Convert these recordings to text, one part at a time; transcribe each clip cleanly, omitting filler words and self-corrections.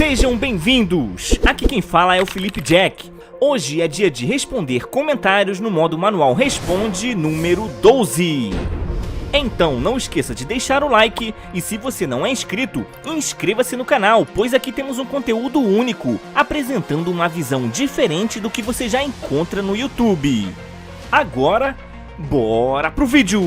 Sejam bem-vindos! Aqui quem fala é o Felipe Jack. Hoje é dia de responder comentários no modo Manual Responde número 12. Então não esqueça de deixar o like e se você não é inscrito, inscreva-se no canal, pois aqui temos um conteúdo único, apresentando uma visão diferente do que você já encontra no YouTube. Agora, bora pro vídeo!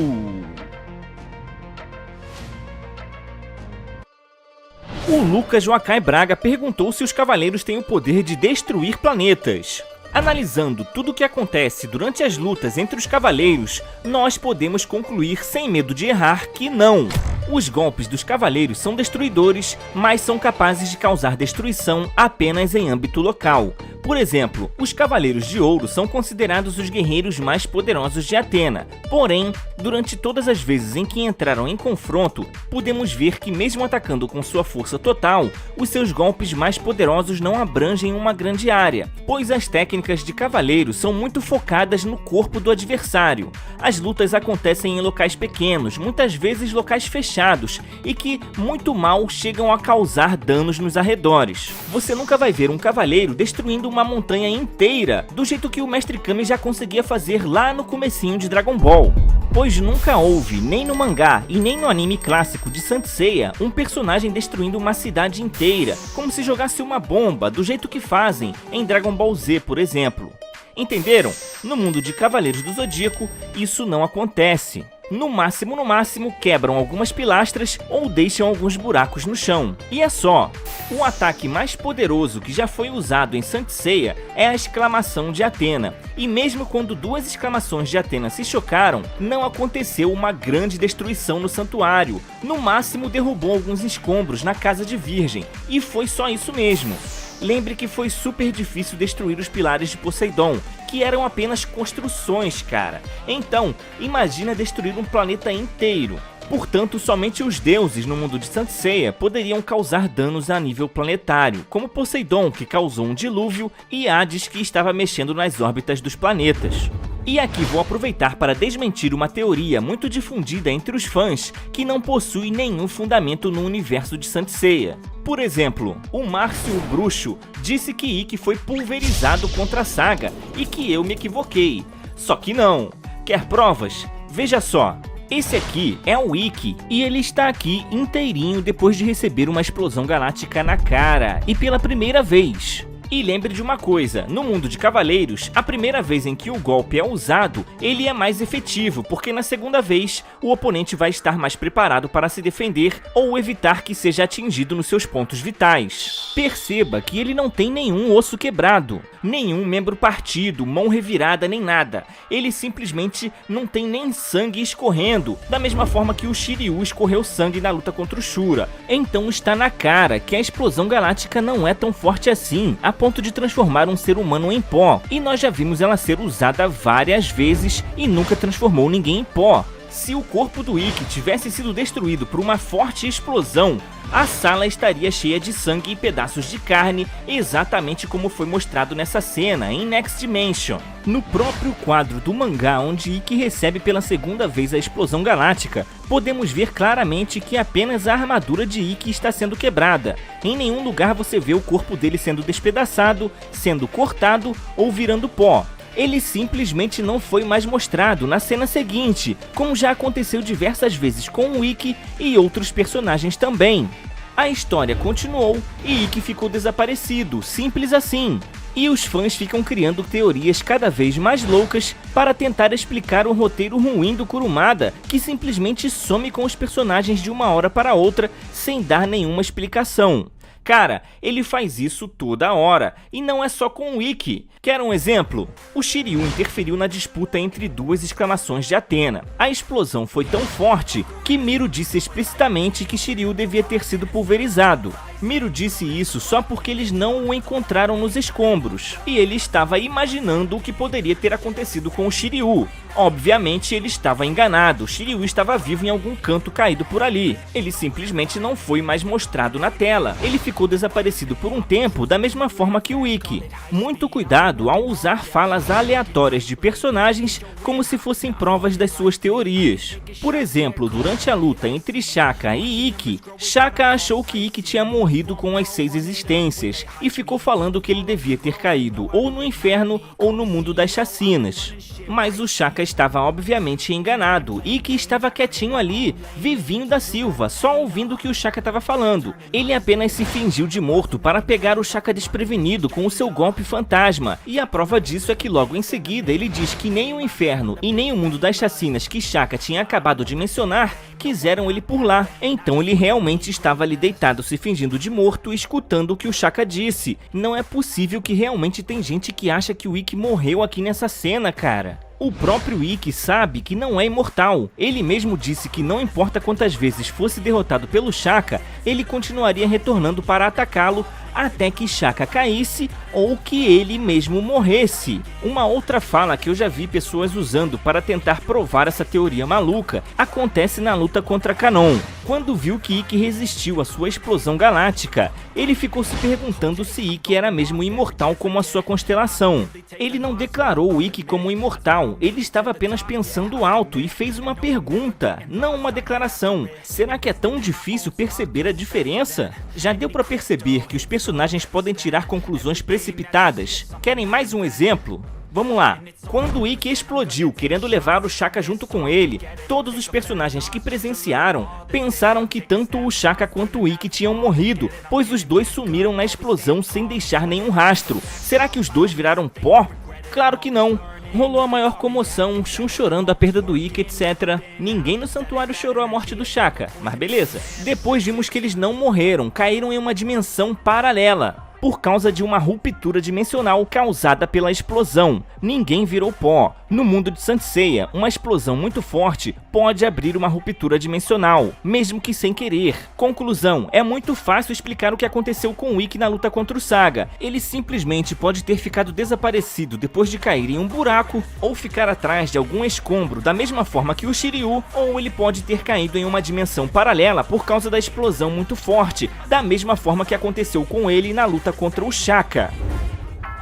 O Lucas Joacai Braga perguntou se os cavaleiros têm o poder de destruir planetas. Analisando tudo o que acontece durante as lutas entre os cavaleiros, nós podemos concluir sem medo de errar que não. Os golpes dos cavaleiros são destruidores, mas são capazes de causar destruição apenas em âmbito local. Por exemplo, os Cavaleiros de Ouro são considerados os guerreiros mais poderosos de Atena. Porém, durante todas as vezes em que entraram em confronto, podemos ver que mesmo atacando com sua força total, os seus golpes mais poderosos não abrangem uma grande área, pois as técnicas de cavaleiro são muito focadas no corpo do adversário. As lutas acontecem em locais pequenos, muitas vezes locais fechados, e que muito mal chegam a causar danos nos arredores. Você nunca vai ver um cavaleiro destruindo uma montanha inteira, do jeito que o Mestre Kami já conseguia fazer lá no comecinho de Dragon Ball. Pois nunca houve, nem no mangá e nem no anime clássico de Saint Seiya, um personagem destruindo uma cidade inteira, como se jogasse uma bomba, do jeito que fazem em Dragon Ball Z, por exemplo. Entenderam? No mundo de Cavaleiros do Zodíaco, isso não acontece. No máximo, quebram algumas pilastras ou deixam alguns buracos no chão. E é só. O ataque mais poderoso que já foi usado em Saint Seiya é a exclamação de Atena. E mesmo quando duas exclamações de Atena se chocaram, não aconteceu uma grande destruição no santuário. No máximo derrubou alguns escombros na casa de Virgem. E foi só isso mesmo. Lembre que foi super difícil destruir os pilares de Poseidon, que eram apenas construções, cara. Então, imagina destruir um planeta inteiro. Portanto, somente os deuses no mundo de Saint Seiya poderiam causar danos a nível planetário, como Poseidon, que causou um dilúvio, e Hades, que estava mexendo nas órbitas dos planetas. E aqui vou aproveitar para desmentir uma teoria muito difundida entre os fãs, que não possui nenhum fundamento no universo de Saint Seiya. Por exemplo, o Márcio Bruxo disse que Ikki foi pulverizado contra a saga e que eu me equivoquei. Só que não. Quer provas? Veja só. Esse aqui é o Ikki e ele está aqui inteirinho depois de receber uma explosão galáctica na cara e pela primeira vez. E lembre de uma coisa, no mundo de Cavaleiros, a primeira vez em que o golpe é usado, ele é mais efetivo, porque na segunda vez, o oponente vai estar mais preparado para se defender ou evitar que seja atingido nos seus pontos vitais. Perceba que ele não tem nenhum osso quebrado, nenhum membro partido, mão revirada nem nada. Ele simplesmente não tem nem sangue escorrendo, da mesma forma que o Shiryu escorreu sangue na luta contra o Shura. Então está na cara que a explosão galáctica não é tão forte assim, a ponto de transformar um ser humano em pó, e nós já vimos ela ser usada várias vezes e nunca transformou ninguém em pó. Se o corpo do Ikki tivesse sido destruído por uma forte explosão, a sala estaria cheia de sangue e pedaços de carne, exatamente como foi mostrado nessa cena em Next Dimension. No próprio quadro do mangá onde Ikki recebe pela segunda vez a explosão galáctica, podemos ver claramente que apenas a armadura de Ikki está sendo quebrada. Em nenhum lugar você vê o corpo dele sendo despedaçado, sendo cortado ou virando pó. Ele simplesmente não foi mais mostrado na cena seguinte, como já aconteceu diversas vezes com o Ikki e outros personagens também. A história continuou e Ikki ficou desaparecido, simples assim. E os fãs ficam criando teorias cada vez mais loucas para tentar explicar o roteiro ruim do Kurumada, que simplesmente some com os personagens de uma hora para outra sem dar nenhuma explicação. Cara, ele faz isso toda hora, e não é só com o Ikki. Quer um exemplo? O Shiryu interferiu na disputa entre duas exclamações de Atena. A explosão foi tão forte que Miro disse explicitamente que Shiryu devia ter sido pulverizado. Miro disse isso só porque eles não o encontraram nos escombros, e ele estava imaginando o que poderia ter acontecido com o Shiryu. Obviamente ele estava enganado, Shiryu estava vivo em algum canto caído por ali. Ele simplesmente não foi mais mostrado na tela. Ele ficou desaparecido por um tempo, da mesma forma que o Ikki. Muito cuidado ao usar falas aleatórias de personagens como se fossem provas das suas teorias. Por exemplo, durante a luta entre Shaka e Ikki, Shaka achou que Ikki tinha morrido morrido com as 6 existências e ficou falando que ele devia ter caído ou no inferno ou no mundo das chacinas. Mas o Shaka estava obviamente enganado e que estava quietinho ali, vivinho da Silva, só ouvindo o que o Shaka estava falando. Ele apenas se fingiu de morto para pegar o Shaka desprevenido com o seu golpe fantasma, e a prova disso é que logo em seguida ele diz que nem o inferno e nem o mundo das chacinas que Shaka tinha acabado de mencionar quiseram ele por lá. Então ele realmente estava ali deitado se fingindo de morto, escutando o que o Shaka disse. Não é possível que realmente tem gente que acha que o Ikki morreu aqui nessa cena, cara. O próprio Ikki sabe que não é imortal. Ele mesmo disse que não importa quantas vezes fosse derrotado pelo Shaka, ele continuaria retornando para atacá-lo até que Shaka caísse ou que ele mesmo morresse. Uma outra fala que eu já vi pessoas usando para tentar provar essa teoria maluca acontece na luta contra Kanon. Quando viu que Ikki resistiu à sua explosão galáctica, ele ficou se perguntando se Ikki era mesmo imortal como a sua constelação. Ele não declarou o Ikki como imortal, ele estava apenas pensando alto e fez uma pergunta, não uma declaração. Será que é tão difícil perceber a diferença? Já deu para perceber que os personagens podem tirar conclusões precipitadas? Querem mais um exemplo? Vamos lá. Quando o Ikki explodiu, querendo levar o Shaka junto com ele, todos os personagens que presenciaram pensaram que tanto o Shaka quanto o Ikki tinham morrido, pois os dois sumiram na explosão sem deixar nenhum rastro. Será que os dois viraram pó? Claro que não. Rolou a maior comoção, Shun chorando a perda do Ikki, etc. Ninguém no santuário chorou a morte do Shaka, mas beleza. Depois vimos que eles não morreram, caíram em uma dimensão paralela por causa de uma ruptura dimensional causada pela explosão. Ninguém virou pó. No mundo de Saint Seiya, uma explosão muito forte pode abrir uma ruptura dimensional, mesmo que sem querer. Conclusão, é muito fácil explicar o que aconteceu com o Ikki na luta contra o Saga. Ele simplesmente pode ter ficado desaparecido depois de cair em um buraco, ou ficar atrás de algum escombro da mesma forma que o Shiryu, ou ele pode ter caído em uma dimensão paralela por causa da explosão muito forte, da mesma forma que aconteceu com ele na luta contra o Shaka.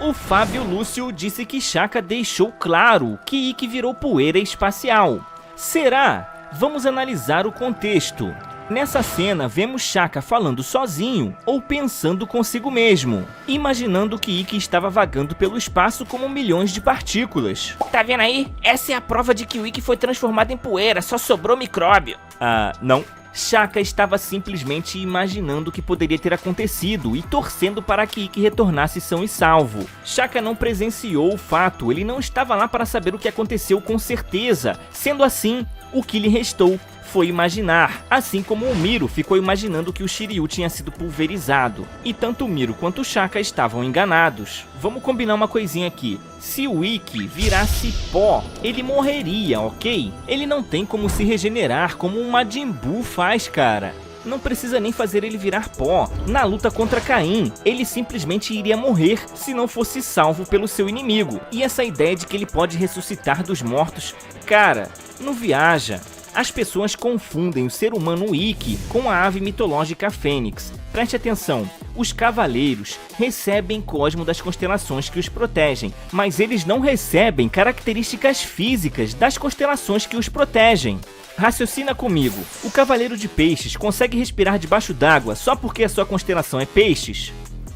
O Fábio Lúcio disse que Shaka deixou claro que Ikki virou poeira espacial. Será? Vamos analisar o contexto. Nessa cena, vemos Shaka falando sozinho ou pensando consigo mesmo, imaginando que Ikki estava vagando pelo espaço como milhões de partículas. Tá vendo aí? Essa é a prova de que o Ikki foi transformado em poeira, só sobrou micróbio. Não. Shaka estava simplesmente imaginando o que poderia ter acontecido e torcendo para que Ikki retornasse são e salvo. Shaka não presenciou o fato, ele não estava lá para saber o que aconteceu com certeza. Sendo assim, o que lhe restou foi imaginar, assim como o Miro ficou imaginando que o Shiryu tinha sido pulverizado. E tanto o Miro quanto o Shaka estavam enganados. Vamos combinar uma coisinha aqui. Se o Ikki virasse pó, ele morreria, ok? Ele não tem como se regenerar como um Majin Buu faz, cara. Não precisa nem fazer ele virar pó. Na luta contra Caim, ele simplesmente iria morrer se não fosse salvo pelo seu inimigo. E essa ideia de que ele pode ressuscitar dos mortos, cara, não viaja. As pessoas confundem o ser humano Ikki com a ave mitológica Fênix. Preste atenção, os cavaleiros recebem cosmo das constelações que os protegem, mas eles não recebem características físicas das constelações que os protegem. Raciocina comigo, o cavaleiro de peixes consegue respirar debaixo d'água só porque a sua constelação é peixes?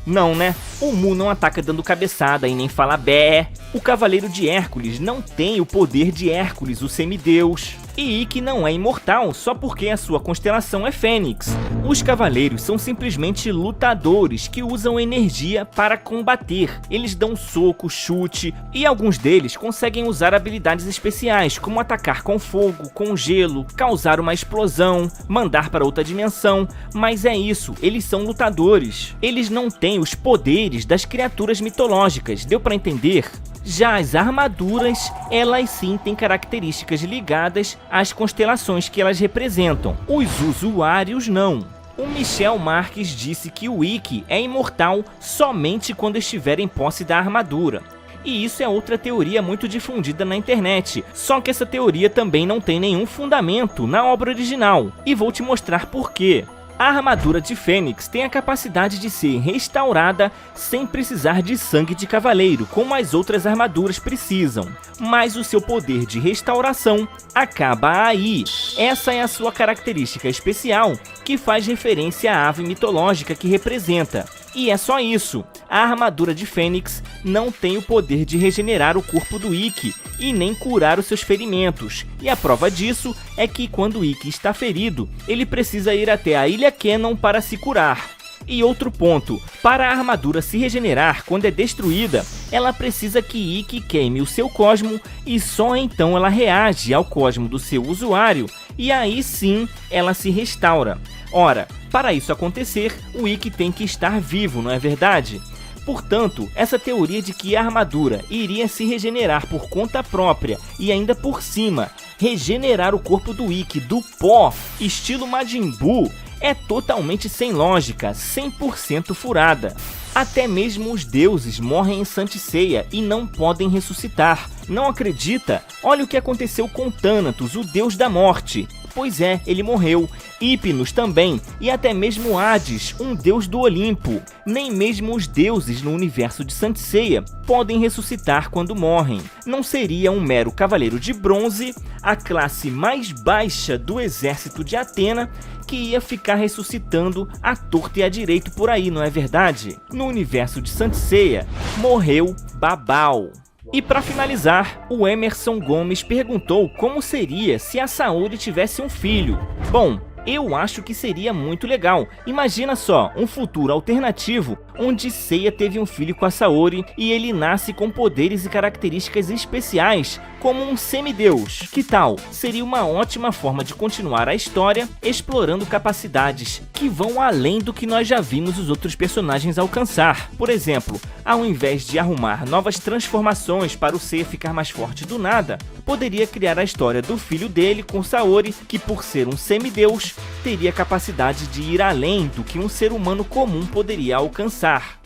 Não, né? O Mu não ataca dando cabeçada e nem fala bé. O cavaleiro de Hércules não tem o poder de Hércules, o semideus. E Ikki não é imortal só porque a sua constelação é Fênix. Os cavaleiros são simplesmente lutadores que usam energia para combater. Eles dão soco, chute e alguns deles conseguem usar habilidades especiais, como atacar com fogo, com gelo, causar uma explosão, mandar para outra dimensão. Mas é isso, eles são lutadores. Eles não têm os poderes das criaturas mitológicas, deu para entender? Já as armaduras, elas sim têm características ligadas às constelações que elas representam. Os usuários não. O Michel Marques disse que o Ikki é imortal somente quando estiver em posse da armadura. E isso é outra teoria muito difundida na internet, só que essa teoria também não tem nenhum fundamento na obra original, e vou te mostrar por quê. A armadura de Fênix tem a capacidade de ser restaurada sem precisar de sangue de cavaleiro, como as outras armaduras precisam. Mas o seu poder de restauração acaba aí. Essa é a sua característica especial que faz referência à ave mitológica que representa. E é só isso, a armadura de Fênix não tem o poder de regenerar o corpo do Ikki e nem curar os seus ferimentos, e a prova disso é que quando o Ikki está ferido, ele precisa ir até a Ilha Cannon para se curar. E outro ponto, para a armadura se regenerar quando é destruída, ela precisa que Ikki queime o seu cosmo e só então ela reage ao cosmo do seu usuário e aí sim ela se restaura. Ora, para isso acontecer, o Ikki tem que estar vivo, não é verdade? Portanto, essa teoria de que a armadura iria se regenerar por conta própria e ainda por cima, regenerar o corpo do Ikki do pó, estilo Majin Buu, é totalmente sem lógica, 100% furada. Até mesmo os deuses morrem em Saint Seiya e não podem ressuscitar. Não acredita? Olha o que aconteceu com Thanatos, o deus da morte. Pois é, ele morreu. Hypnos também, e até mesmo Hades, um deus do Olimpo. Nem mesmo os deuses no universo de Saint Seiya podem ressuscitar quando morrem. Não seria um mero cavaleiro de bronze, a classe mais baixa do exército de Atena, que ia ficar ressuscitando à torta e à direito por aí, não é verdade? No universo de Saint Seiya, morreu Babao. E para finalizar, o Emerson Gomes perguntou como seria se a Saori tivesse um filho. Bom, eu acho que seria muito legal. Imagina só, um futuro alternativo onde Seiya teve um filho com a Saori e ele nasce com poderes e características especiais, como um semideus. Que tal? Seria uma ótima forma de continuar a história, explorando capacidades que vão além do que nós já vimos os outros personagens alcançar. Por exemplo, ao invés de arrumar novas transformações para o Seiya ficar mais forte do nada, poderia criar a história do filho dele com Saori, que por ser um semideus, teria capacidade de ir além do que um ser humano comum poderia alcançar.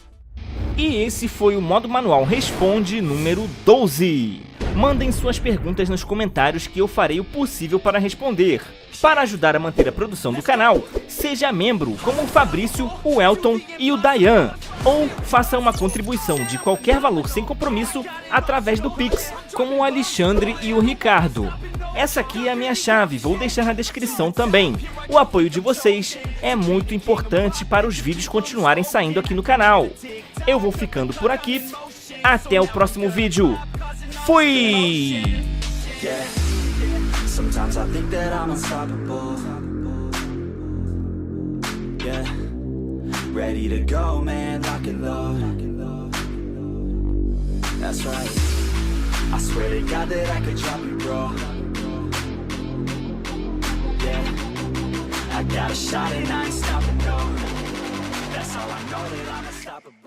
E esse foi o Modo Manual Responde número 12. Mandem suas perguntas nos comentários que eu farei o possível para responder. Para ajudar a manter a produção do canal, seja membro como o Fabrício, o Elton e o Dayan. Ou faça uma contribuição de qualquer valor sem compromisso através do Pix, como o Alexandre e o Ricardo. Essa aqui é a minha chave, vou deixar na descrição também. O apoio de vocês é muito importante para os vídeos continuarem saindo aqui no canal. Eu vou ficando por aqui, até o próximo vídeo. Fui! Sometimes I think that I'm unstoppable. Yeah, ready to go, man, lock and load. That's right. I swear to God that I could drop you, bro. Yeah, I got a shot and I ain't stopping, no. That's all I know, that I'm unstoppable.